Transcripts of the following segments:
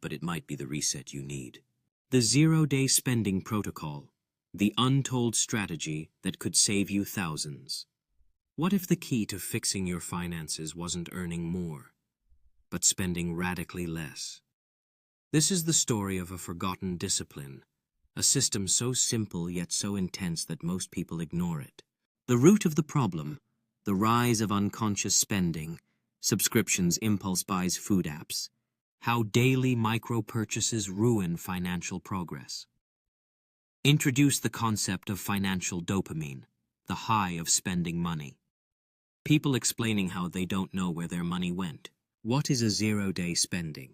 but it might be the reset you need. The zero-day spending protocol, the untold strategy that could save you thousands. What if the key to fixing your finances wasn't earning more, but spending radically less? This is the story of a forgotten discipline, a system so simple yet so intense that most people ignore it. The root of the problem, the rise of unconscious spending, subscriptions, impulse buys, food apps, how daily micro-purchases ruin financial progress. Introduce the concept of financial dopamine, the high of spending money. People explaining how they don't know where their money went. What is a zero-day spending?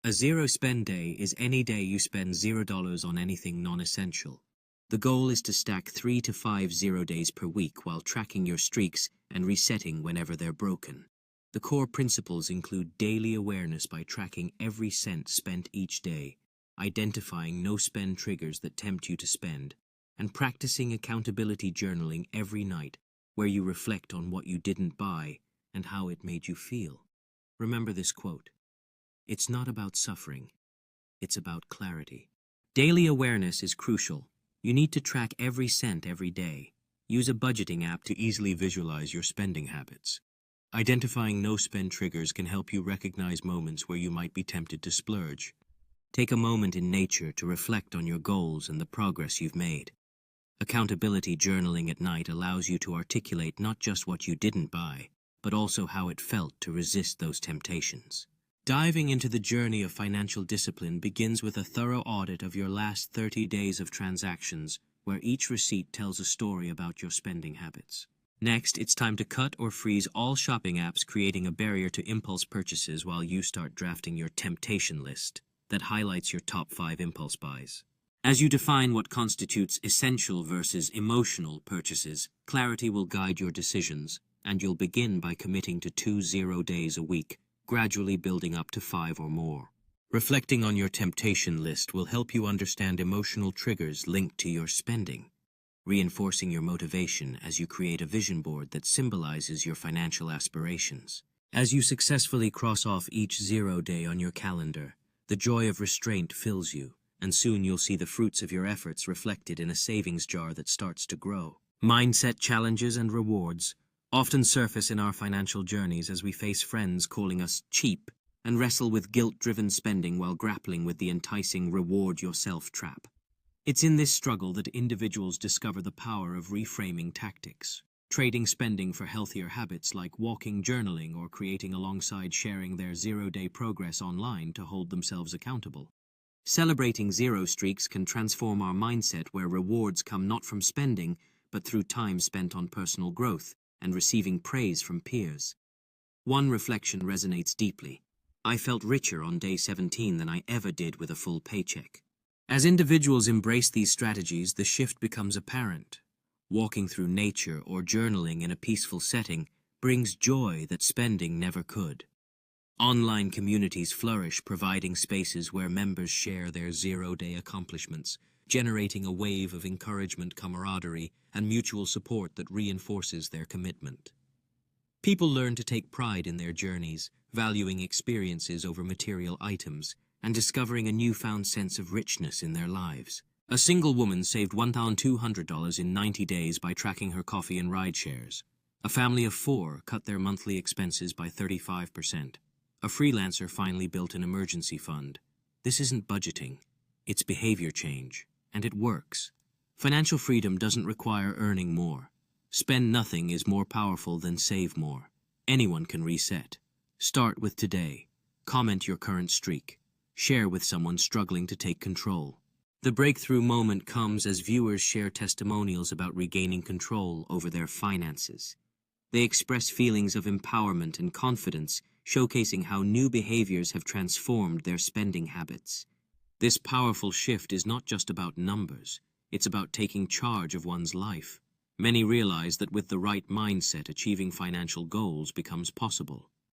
A zero-spend day is any day you spend $0 on anything non-essential. The goal is to stack 3 to 5 0 days per week while tracking your streaks and resetting whenever they're broken. The core principles include daily awareness by tracking every cent spent each day, identifying no-spend triggers that tempt you to spend, and practicing accountability journaling every night, where you reflect on what you didn't buy and how it made you feel. Remember this quote: "It's not about suffering, it's about clarity." Daily awareness is crucial. You need to track every cent every day. Use a budgeting app to easily visualize your spending habits. Identifying no-spend triggers can help you recognize moments where you might be tempted to splurge. Take a moment in nature to reflect on your goals and the progress you've made. Accountability journaling at night allows you to articulate not just what you didn't buy, but also how it felt to resist those temptations. Diving into the journey of financial discipline begins with a thorough audit of your last 30 days of transactions, where each receipt tells a story about your spending habits. Next, it's time to cut or freeze all shopping apps, creating a barrier to impulse purchases while you start drafting your temptation list that highlights your top 5 impulse buys. As you define what constitutes essential versus emotional purchases, clarity will guide your decisions, and you'll begin by committing to 2 0 days a week, gradually building up to 5 or more. Reflecting on your temptation list will help you understand emotional triggers linked to your spending, reinforcing your motivation as you create a vision board that symbolizes your financial aspirations. As you successfully cross off each 0 day on your calendar, the joy of restraint fills you, and soon you'll see the fruits of your efforts reflected in a savings jar that starts to grow. Mindset challenges and rewards often surface in our financial journeys as we face friends calling us cheap and wrestle with guilt-driven spending while grappling with the enticing reward yourself trap. It's in this struggle that individuals discover the power of reframing tactics, trading spending for healthier habits like walking, journaling, or creating alongside sharing their 0-day progress online to hold themselves accountable. Celebrating zero streaks can transform our mindset, where rewards come not from spending, but through time spent on personal growth and receiving praise from peers. One reflection resonates deeply. I felt richer on day 17 than I ever did with a full paycheck. As individuals embrace these strategies, the shift becomes apparent. Walking through nature or journaling in a peaceful setting brings joy that spending never could. Online communities flourish, providing spaces where members share their 0-day accomplishments, generating a wave of encouragement, camaraderie, and mutual support that reinforces their commitment. People learn to take pride in their journeys, valuing experiences over material items, and discovering a newfound sense of richness in their lives. A single woman saved $1,200 in 90 days by tracking her coffee and ride shares. A family of 4 cut their monthly expenses by 35%. A freelancer finally built an emergency fund. This isn't budgeting, it's behavior change, and it works. Financial freedom doesn't require earning more. Spend nothing is more powerful than save more. Anyone can reset. Start with today. Comment your current streak. Share with someone struggling to take control. The breakthrough moment comes as viewers share testimonials about regaining control over their finances. They express feelings of empowerment and confidence, showcasing how new behaviors have transformed their spending habits. This powerful shift is not just about numbers, it's about taking charge of one's life. Many realize that with the right mindset, achieving financial goals becomes possible.